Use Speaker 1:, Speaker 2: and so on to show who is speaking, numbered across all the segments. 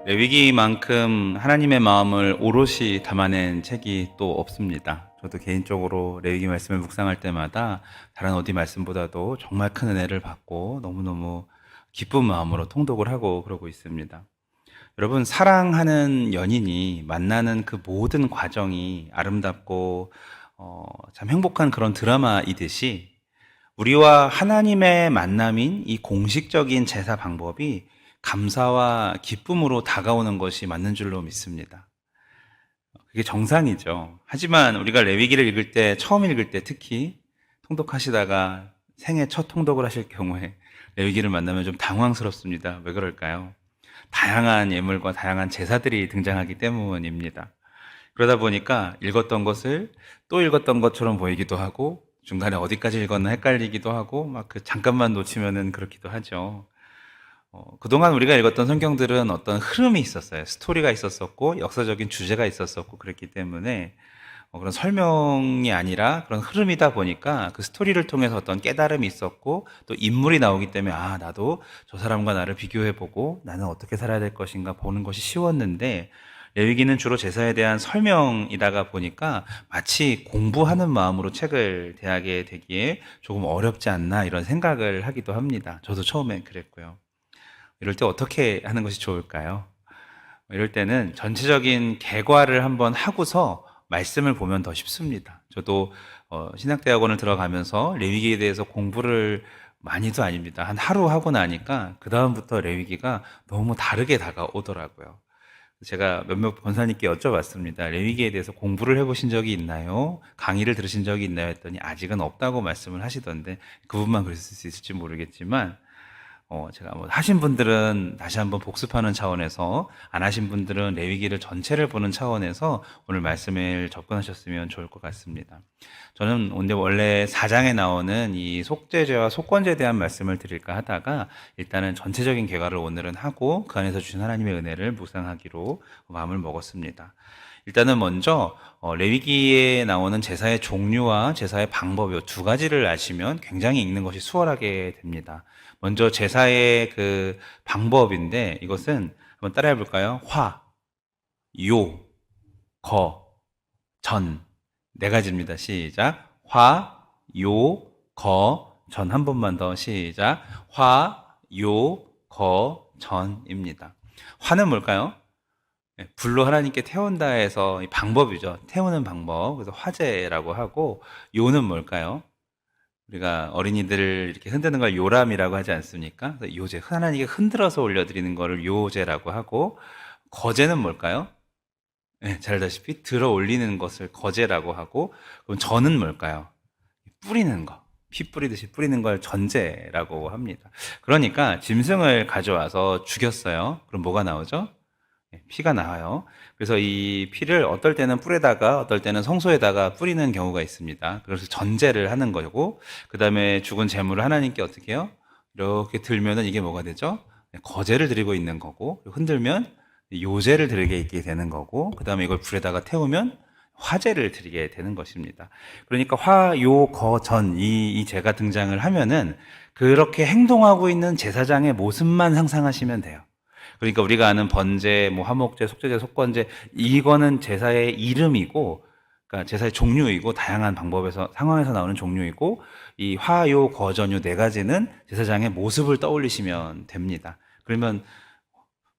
Speaker 1: 레위기만큼 하나님의 마음을 오롯이 담아낸 책이 또 없습니다. 저도 개인적으로 레위기 말씀을 묵상할 때마다 다른 어디 말씀보다도 정말 큰 은혜를 받고 너무너무 기쁜 마음으로 통독을 하고 그러고 있습니다. 여러분, 사랑하는 연인이 만나는 그 모든 과정이 아름답고 참 행복한 그런 드라마이듯이 우리와 하나님의 만남인 이 공식적인 제사 방법이 감사와 기쁨으로 다가오는 것이 맞는 줄로 믿습니다. 그게 정상이죠. 하지만 우리가 레위기를 읽을 때, 처음 읽을 때 특히 통독하시다가 생애 첫 통독을 하실 경우에 레위기를 만나면 좀 당황스럽습니다. 왜 그럴까요? 다양한 예물과 다양한 제사들이 등장하기 때문입니다. 그러다 보니까 읽었던 것을 또 읽었던 것처럼 보이기도 하고 중간에 어디까지 읽었나 헷갈리기도 하고 막 그 잠깐만 놓치면은 그렇기도 하죠. 그동안 우리가 읽었던 성경들은 어떤 흐름이 있었어요. 스토리가 있었었고 역사적인 주제가 있었었고 그랬기 때문에 그런 설명이 아니라 그런 흐름이다 보니까 그 스토리를 통해서 어떤 깨달음이 있었고 또 인물이 나오기 때문에 나도 저 사람과 나를 비교해보고 나는 어떻게 살아야 될 것인가 보는 것이 쉬웠는데 레위기는 주로 제사에 대한 설명이다가 보니까 마치 공부하는 마음으로 책을 대하게 되기에 조금 어렵지 않나 이런 생각을 하기도 합니다. 저도 처음엔 그랬고요. 이럴 때 어떻게 하는 것이 좋을까요? 이럴 때는 전체적인 개괄을 한번 하고서 말씀을 보면 더 쉽습니다. 저도 신학대학원을 들어가면서 레위기에 대해서 공부를 많이도 아닙니다. 한 하루 하고 나니까 그 다음부터 레위기가 너무 다르게 다가오더라고요. 제가 몇몇 권사님께 여쭤봤습니다. 레위기에 대해서 공부를 해보신 적이 있나요? 강의를 들으신 적이 있나요? 했더니 아직은 없다고 말씀을 하시던데 그분만 그랬을 수 있을지 모르겠지만 제가 하신 분들은 다시 한번 복습하는 차원에서 안 하신 분들은 레위기를 전체를 보는 차원에서 오늘 말씀을 접근하셨으면 좋을 것 같습니다. 저는 원래 4장에 나오는 이 속죄죄와 속건죄에 대한 말씀을 드릴까 하다가 일단은 전체적인 개괄을 오늘은 하고 그 안에서 주신 하나님의 은혜를 묵상하기로 마음을 먹었습니다. 일단은 먼저 레위기에 나오는 제사의 종류와 제사의 방법 이 두 가지를 아시면 굉장히 읽는 것이 수월하게 됩니다. 먼저 제사의 그 방법인데 이것은 한번 따라해 볼까요? 화, 요, 거, 전. 네 가지입니다. 시작. 화, 요, 거, 전. 한 번만 더 시작. 화, 요, 거, 전입니다. 화는 뭘까요? 불로 하나님께 태운다 해서 이 방법이죠. 태우는 방법. 그래서 화제라고 하고, 요는 뭘까요? 우리가 어린이들을 이렇게 흔드는 걸 요람이라고 하지 않습니까? 요제, 하나님께 흔들어서 올려드리는 거를 요제라고 하고, 거제는 뭘까요? 네, 잘 알다시피 들어 올리는 것을 거제라고 하고, 그럼 전은 뭘까요? 뿌리는 거. 피 뿌리듯이 뿌리는 걸 전제라고 합니다. 그러니까 짐승을 가져와서 죽였어요. 그럼 뭐가 나오죠? 피가 나와요. 그래서 이 피를 어떨 때는 뿔에다가 어떨 때는 성소에다가 뿌리는 경우가 있습니다. 그래서 전제를 하는 거고, 그 다음에 죽은 재물을 하나님께 어떻게 해요? 이렇게 들면은 이게 뭐가 되죠? 거제를 드리고 있는 거고, 흔들면 요제를 드리게 있게 되는 거고, 그 다음에 이걸 불에다가 태우면 화제를 드리게 되는 것입니다. 그러니까 화, 요, 거, 전, 이 제가 등장을 하면은 그렇게 행동하고 있는 제사장의 모습만 상상하시면 돼요. 그러니까 우리가 아는 번제, 화목제, 속죄제, 속건제 이거는 제사의 이름이고, 그러니까 제사의 종류이고 다양한 방법에서 상황에서 나오는 종류이고, 이 화요, 거전요 네 가지는 제사장의 모습을 떠올리시면 됩니다. 그러면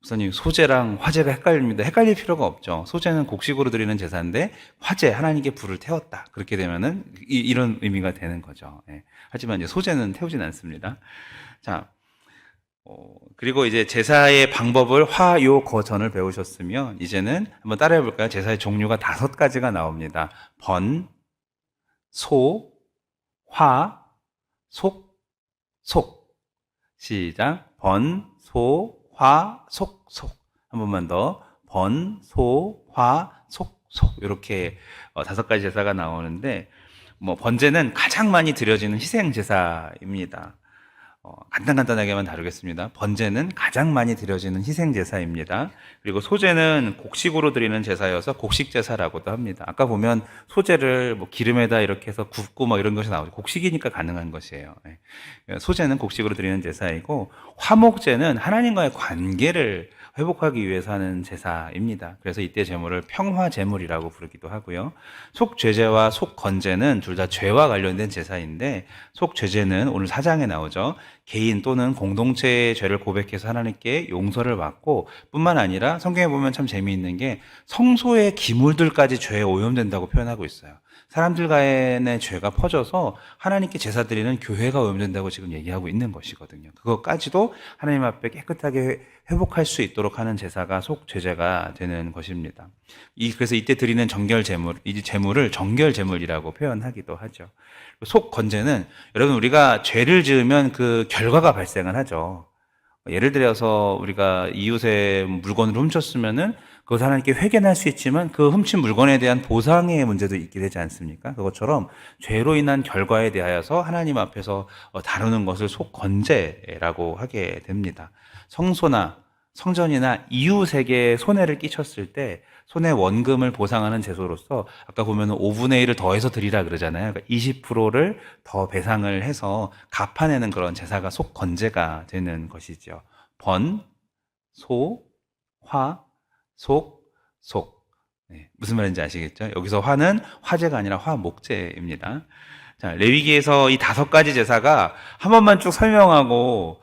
Speaker 1: 목사님 소제랑 화제가 헷갈립니다. 헷갈릴 필요가 없죠. 소제는 곡식으로 드리는 제사인데 화제 하나님께 불을 태웠다. 그렇게 되면은 이런 의미가 되는 거죠. 예. 하지만 이제 소제는 태우진 않습니다. 자. 그리고 이제 제사의 방법을 화, 요, 거, 전을 배우셨으면 이제는 한번 따라해 볼까요? 제사의 종류가 5가지가 나옵니다. 번, 소, 화, 속, 속. 시작. 번, 소, 화, 속, 속. 한 번만 더. 번, 소, 화, 속, 속. 이렇게 5가지 제사가 나오는데 번제는 가장 많이 드려지는 희생 제사입니다. 간단하게만 다루겠습니다. 번제는 가장 많이 드려지는 희생 제사입니다. 그리고 소제는 곡식으로 드리는 제사여서 곡식 제사라고도 합니다. 아까 보면 소제를 뭐 기름에다 이렇게 해서 굽고 뭐 이런 것이 나오죠. 곡식이니까 가능한 것이에요. 소제는 곡식으로 드리는 제사이고, 화목제는 하나님과의 관계를 회복하기 위해서 하는 제사입니다. 그래서 이때 제물을 평화제물이라고 부르기도 하고요. 속죄제와 속건제는 둘 다 죄와 관련된 제사인데, 속죄제는 오늘 4장에 나오죠. 개인 또는 공동체의 죄를 고백해서 하나님께 용서를 받고, 뿐만 아니라 성경에 보면 참 재미있는 게 성소의 기물들까지 죄에 오염된다고 표현하고 있어요. 사람들 간의 죄가 퍼져서 하나님께 제사 드리는 교회가 오염된다고 지금 얘기하고 있는 것이거든요. 그것까지도 하나님 앞에 깨끗하게 회복할 수 있도록 하는 제사가 속죄제가 되는 것입니다. 그래서 이때 드리는 정결 제물, 이 제물을 정결 제물이라고 표현하기도 하죠. 속건제는 여러분, 우리가 죄를 지으면 그 결과가 발생을 하죠. 예를 들어서 우리가 이웃의 물건을 훔쳤으면은 그것 하나님께 회개할 수 있지만 그 훔친 물건에 대한 보상의 문제도 있게 되지 않습니까? 그것처럼 죄로 인한 결과에 대하여서 하나님 앞에서 다루는 것을 속건제라고 하게 됩니다. 성소나 성전이나 이웃에게 손해를 끼쳤을 때 손해 원금을 보상하는 제소로서 아까 보면 5분의 1을 더해서 드리라 그러잖아요. 그러니까 20%를 더 배상을 해서 갚아내는 그런 제사가 속건제가 되는 것이죠. 번, 소, 화, 속. 네, 무슨 말인지 아시겠죠? 여기서 화는 화제가 아니라 화목제입니다. 자, 레위기에서 이 5가지 제사가 한 번만 쭉 설명하고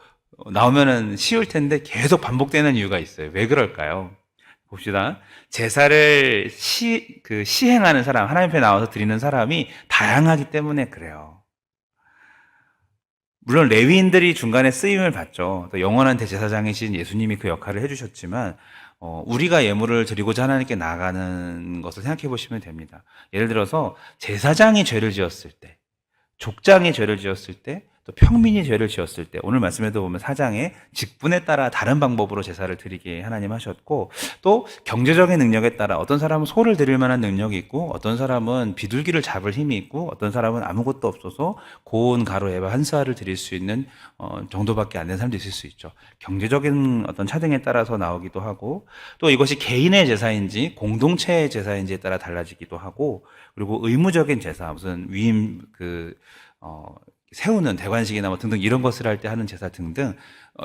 Speaker 1: 나오면은 쉬울 텐데 계속 반복되는 이유가 있어요. 왜 그럴까요? 봅시다. 제사를 시행하는 사람, 하나님 앞에 나와서 드리는 사람이 다양하기 때문에 그래요. 물론 레위인들이 중간에 쓰임을 받죠. 또 영원한 대제사장이신 예수님이 그 역할을 해주셨지만 우리가 예물을 드리고자 하나님께 나아가는 것을 생각해 보시면 됩니다. 예를 들어서 제사장이 죄를 지었을 때, 족장이 죄를 지었을 때, 또 평민이 죄를 지었을 때, 오늘 말씀에도 보면 4장에 직분에 따라 다른 방법으로 제사를 드리게 하나님 하셨고, 또 경제적인 능력에 따라 어떤 사람은 소를 드릴 만한 능력이 있고, 어떤 사람은 비둘기를 잡을 힘이 있고, 어떤 사람은 아무것도 없어서 고운 가루 에바 한 쌀을 드릴 수 있는 정도밖에 안 된 사람도 있을 수 있죠. 경제적인 어떤 차등에 따라서 나오기도 하고, 또 이것이 개인의 제사인지 공동체의 제사인지에 따라 달라지기도 하고, 그리고 의무적인 제사, 무슨 위임 세우는 대관식이나 뭐 등등 이런 것을 할 때 하는 제사 등등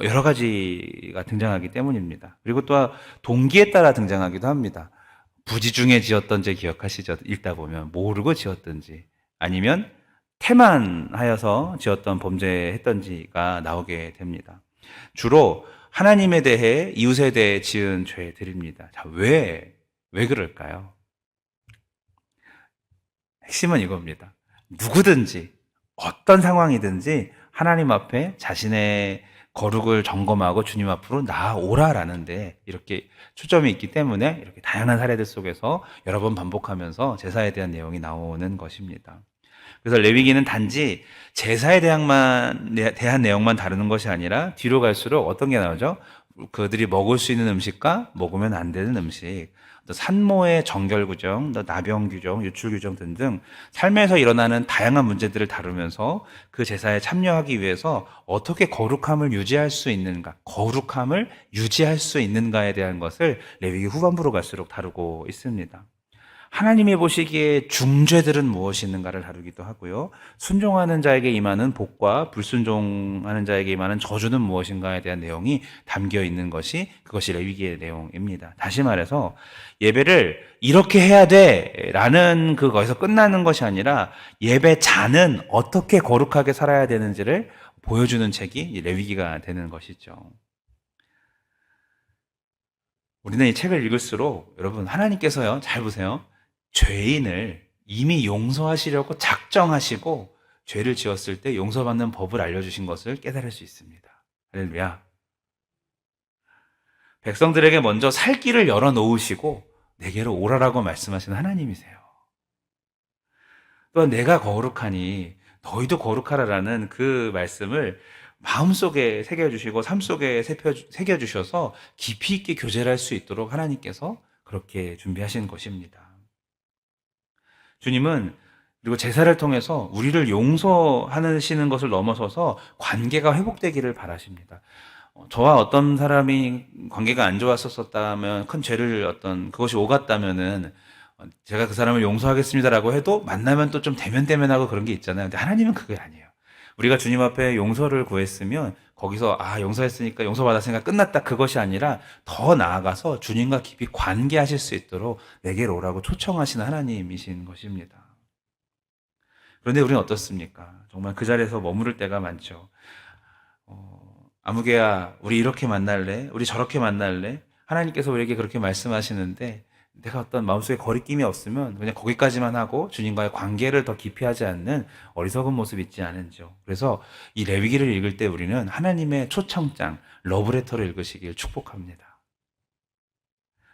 Speaker 1: 여러 가지가 등장하기 때문입니다. 그리고 또 동기에 따라 등장하기도 합니다. 부지 중에 지었던지 기억하시죠? 읽다 보면 모르고 지었던지 아니면 태만하여서 지었던 범죄했던지가 나오게 됩니다. 주로 하나님에 대해 이웃에 대해 지은 죄들입니다. 자, 왜 그럴까요? 핵심은 이겁니다. 누구든지 어떤 상황이든지 하나님 앞에 자신의 거룩을 점검하고 주님 앞으로 나아오라라는데 이렇게 초점이 있기 때문에 이렇게 다양한 사례들 속에서 여러 번 반복하면서 제사에 대한 내용이 나오는 것입니다. 그래서 레위기는 단지 제사에 대한 내용만 다루는 것이 아니라 뒤로 갈수록 어떤 게 나오죠? 그들이 먹을 수 있는 음식과 먹으면 안 되는 음식, 또 산모의 정결 규정, 또 나병 규정, 유출 규정 등등 삶에서 일어나는 다양한 문제들을 다루면서 그 제사에 참여하기 위해서 어떻게 거룩함을 유지할 수 있는가에 대한 것을 레위기 후반부로 갈수록 다루고 있습니다. 하나님이 보시기에 중죄들은 무엇이 있는가를 다루기도 하고요. 순종하는 자에게 임하는 복과 불순종하는 자에게 임하는 저주는 무엇인가에 대한 내용이 담겨 있는 그것이 레위기의 내용입니다. 다시 말해서 예배를 이렇게 해야 돼라는 거기서 끝나는 것이 아니라 예배자는 어떻게 거룩하게 살아야 되는지를 보여주는 책이 레위기가 되는 것이죠. 우리는 이 책을 읽을수록 여러분 하나님께서요, 잘 보세요. 죄인을 이미 용서하시려고 작정하시고 죄를 지었을 때 용서받는 법을 알려주신 것을 깨달을 수 있습니다. 할렐루야. 백성들에게 먼저 살 길을 열어놓으시고 내게로 오라라고 말씀하시는 하나님이세요. 또한 내가 거룩하니 너희도 거룩하라라는 그 말씀을 마음속에 새겨주시고 삶 속에 새겨주셔서 깊이 있게 교제를 할 수 있도록 하나님께서 그렇게 준비하신 것입니다. 주님은 그리고 제사를 통해서 우리를 용서하시는 것을 넘어서서 관계가 회복되기를 바라십니다. 저와 어떤 사람이 관계가 안 좋았었다면 큰 죄를 그것이 오갔다면은 제가 그 사람을 용서하겠습니다라고 해도 만나면 또 좀 대면대면하고 그런 게 있잖아요. 근데 하나님은 그게 아니에요. 우리가 주님 앞에 용서를 구했으면 거기서 용서했으니까 용서받았으니까 끝났다 그것이 아니라 더 나아가서 주님과 깊이 관계하실 수 있도록 내게로 오라고 초청하시는 하나님이신 것입니다. 그런데 우리는 어떻습니까? 정말 그 자리에서 머무를 때가 많죠. 아무개야, 우리 이렇게 만날래? 우리 저렇게 만날래? 하나님께서 우리에게 그렇게 말씀하시는데 내가 어떤 마음속에 거리낌이 없으면 그냥 거기까지만 하고 주님과의 관계를 더 깊이 하지 않는 어리석은 모습이 있지 않은지요. 그래서 이 레위기를 읽을 때 우리는 하나님의 초청장, 러브레터를 읽으시길 축복합니다.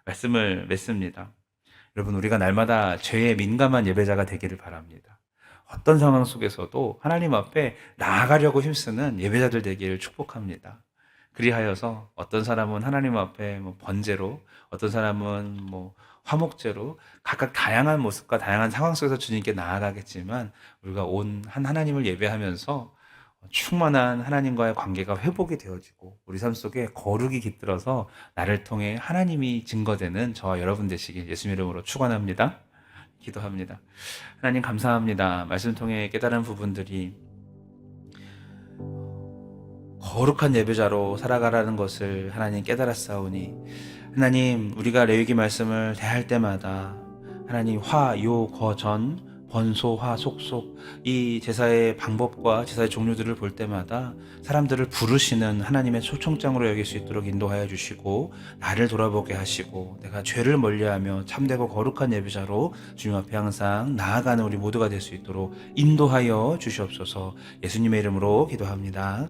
Speaker 1: 말씀을 맺습니다. 여러분, 우리가 날마다 죄에 민감한 예배자가 되기를 바랍니다. 어떤 상황 속에서도 하나님 앞에 나아가려고 힘쓰는 예배자들 되기를 축복합니다. 그리하여서 어떤 사람은 하나님 앞에 번제로, 어떤 사람은 화목제로 각각 다양한 모습과 다양한 상황 속에서 주님께 나아가겠지만 우리가 온 한 하나님을 예배하면서 충만한 하나님과의 관계가 회복이 되어지고 우리 삶 속에 거룩이 깃들어서 나를 통해 하나님이 증거되는 저와 여러분 되시길 예수님 이름으로 축원합니다. 기도합니다. 하나님 감사합니다. 말씀 통해 깨달은 부분들이 거룩한 예배자로 살아가라는 것을 하나님 깨달았사오니 하나님 우리가 레위기 말씀을 대할 때마다 하나님 화, 요, 거, 전, 번소, 화, 속속 이 제사의 방법과 제사의 종류들을 볼 때마다 사람들을 부르시는 하나님의 초청장으로 여길 수 있도록 인도하여 주시고 나를 돌아보게 하시고 내가 죄를 멀리하며 참되고 거룩한 예배자로 주님 앞에 항상 나아가는 우리 모두가 될 수 있도록 인도하여 주시옵소서. 예수님의 이름으로 기도합니다.